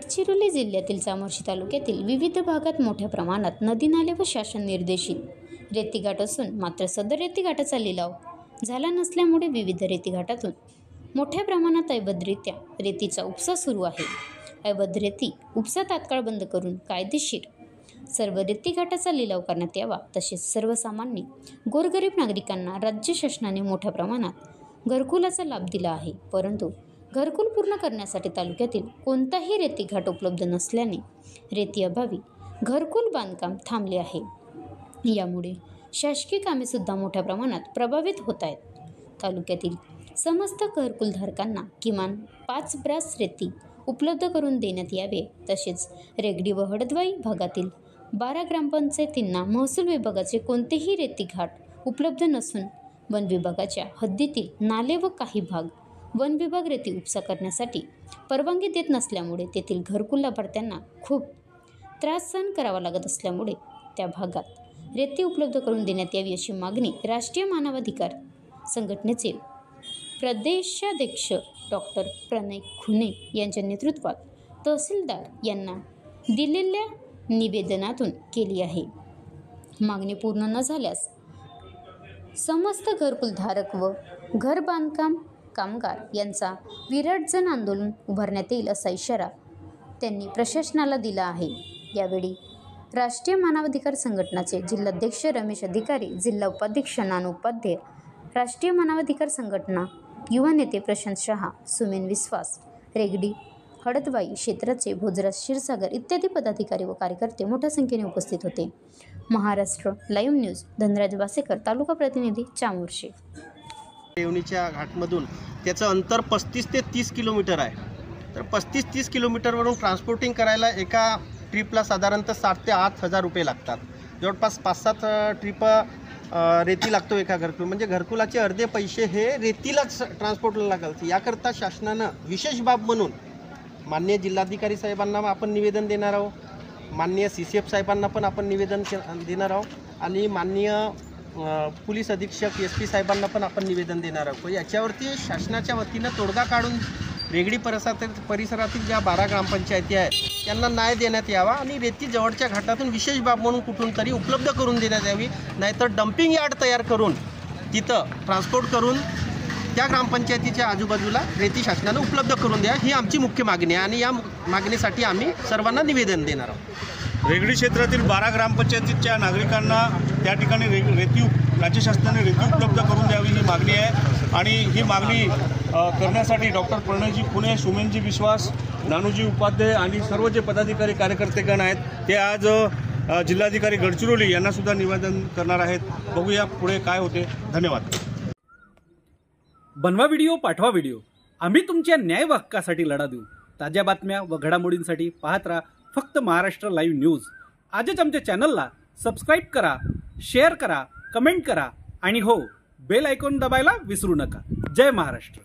गडचिरोली जिल्ह्यातील चामोर्शी तालुक्यातील विविध भागात मोठ्या प्रमाणात नदी नाले व शासन निर्देशित रेतीघाट असून मात्र सदर रेतीघाटाचा लिलाव झाला नसल्यामुळे विविध रेतीघाटातून मोठ्या प्रमाणात अवैधरित्या रेतीचा उपसा सुरू आहे। अवैध रेती उपसा तात्काळ बंद करून कायदेशीर सर्व रेतीघाटाचा लिलाव करण्यात यावा। तसेच सर्वसामान्य गोरगरीब नागरिकांना राज्य शासनाने मोठ्या प्रमाणात घरकुलाचा लाभ दिला आहे, परंतु घरकुल पूर्ण करण्यासाठी तालुक्यातील कोणताही रेतीघाट उपलब्ध नसल्याने रेती अभावी घरकुल बांधकाम थांबले आहे। यामुळे शासकीय कामे सुद्धा मोठ्या प्रमाणात प्रभावित होत आहेत। तालुक्यातील समस्त घरकुलधारकांना किमान 5 ब्रास रेती उपलब्ध करून देण्यात यावे। तसेच रेगडी व हळदवाई भागातील 12 ग्रामपंचायतींना महसूल विभागाचे कोणतेही रेतीघाट उपलब्ध नसून वन विभागाच्या हद्दीतील नाले व काही भाग वन विभाग रेती उपसा करण्यासाठी परवानगी देत नसल्यामुळे तेथील घरकुल लाभार्थ्यांना खूप त्रास सहन करावा लागत असल्यामुळे त्या भागात रेती उपलब्ध करून देण्यात यावी अशी मागणी राष्ट्रीय मानवाधिकार संघटनेचे प्रदेशाध्यक्ष डॉक्टर प्रणय खुने यांच्या नेतृत्वात तहसीलदार यांना दिलेल्या निवेदनातून केली आहे। मागणी पूर्ण न झाल्यास समस्त घरकुलधारक व घर बांधकाम कामगार यांचा विराट जन आंदोलन उभारण्यात येईल असा इशारा त्यांनी प्रशासनाला दिला आहे। यावेळी राष्ट्रीय मानवाधिकार संघटनाचे जिल्हाध्यक्ष रमेश अधिकारी, जिल्हा उपाध्यक्ष नानू उपाध्याय, राष्ट्रीय मानवाधिकार संघटना युवा नेते प्रशांत शहा, सुमेन विश्वास, रेगडी हळदवाई क्षेत्राचे भोजराज क्षीरसागर इत्यादी पदाधिकारी व कार्यकर्ते मोठ्या संख्येने उपस्थित होते। महाराष्ट्र लाईव्ह न्यूज, धनराज वासेकर, तालुका प्रतिनिधी, चामोर्शी। येवनीच्या घाटमधून त्याचं अंतर 35 ते 30 किलोमीटर आहे। तर 35-30 किलोमीटरवरून ट्रान्सपोर्टिंग करायला एका ट्रिपला साधारणतः 7 ते 8 हजार रुपये लागतात। जवळपास 5-7 ट्रिप रेती लागतो एका घरकुल, म्हणजे घरकुलाचे अर्धे पैसे हे रेतीलाच ट्रान्सपोर्टला लागतात। याकरता शासनानं विशेष बाब म्हणून माननीय जिल्हाधिकारी साहेबांना आपण निवेदन देणार आहोत, माननीय CCF साहेबांना पण आपण निवेदन देणार आहोत आणि माननीय पोलीस अधीक्षक SP साहेबांना पण आपण निवेदन देणार आहोत। याच्यावरती शासनाच्या वतीनं तोडगा काढून रेगडी परिसरातील ज्या 12 ग्रामपंचायती आहेत त्यांना न्याय देण्यात यावा आणि रेती जवळच्या घाटातून विशेष बाब म्हणून कुठून तरी उपलब्ध करून देण्यात यावी, नाहीतर डम्पिंग यार्ड तयार करून तिथं ट्रान्सपोर्ट करून त्या ग्रामपंचायतीच्या आजूबाजूला रेती शासनानं उपलब्ध करून द्या, ही आमची मुख्य मागणी आहे आणि या मागणीसाठी आम्ही सर्वांना निवेदन देणार आहोत। रेगडी क्षेत्रातील 12 ग्रामपंचायतीच्या नागरिकांना त्या ठिकाणी राज्य शासनाने रेती उपलब्ध करून द्यावी ही मागणी आहे आणि ही मागणी करण्यासाठी डॉक्टर प्रणयजी खुने, सुमेनजी विश्वास, नानूजी उपाध्याय आणि सर्व जे पदाधिकारी कार्यकर्तेगण आहेत ते आज जिल्हाधिकारी गडचिरोली यांना सुद्धा निवेदन करणार आहेत। बघूया पुढे काय होते। धन्यवाद। बनवा व्हिडिओ, पाठवा व्हिडिओ, आम्ही तुमच्या न्याय व हक्कासाठी लढा देऊ। ताज्या बातम्या व घडामोडींसाठी पाहत राहा फक्त महाराष्ट्र लाईव्ह न्यूज। आजच आमच्या चॅनलला सबस्क्राईब करा, शेअर करा, कमेंट करा आणि हो, बेल आयकॉन दाबायला विसरू नका। जय महाराष्ट्र।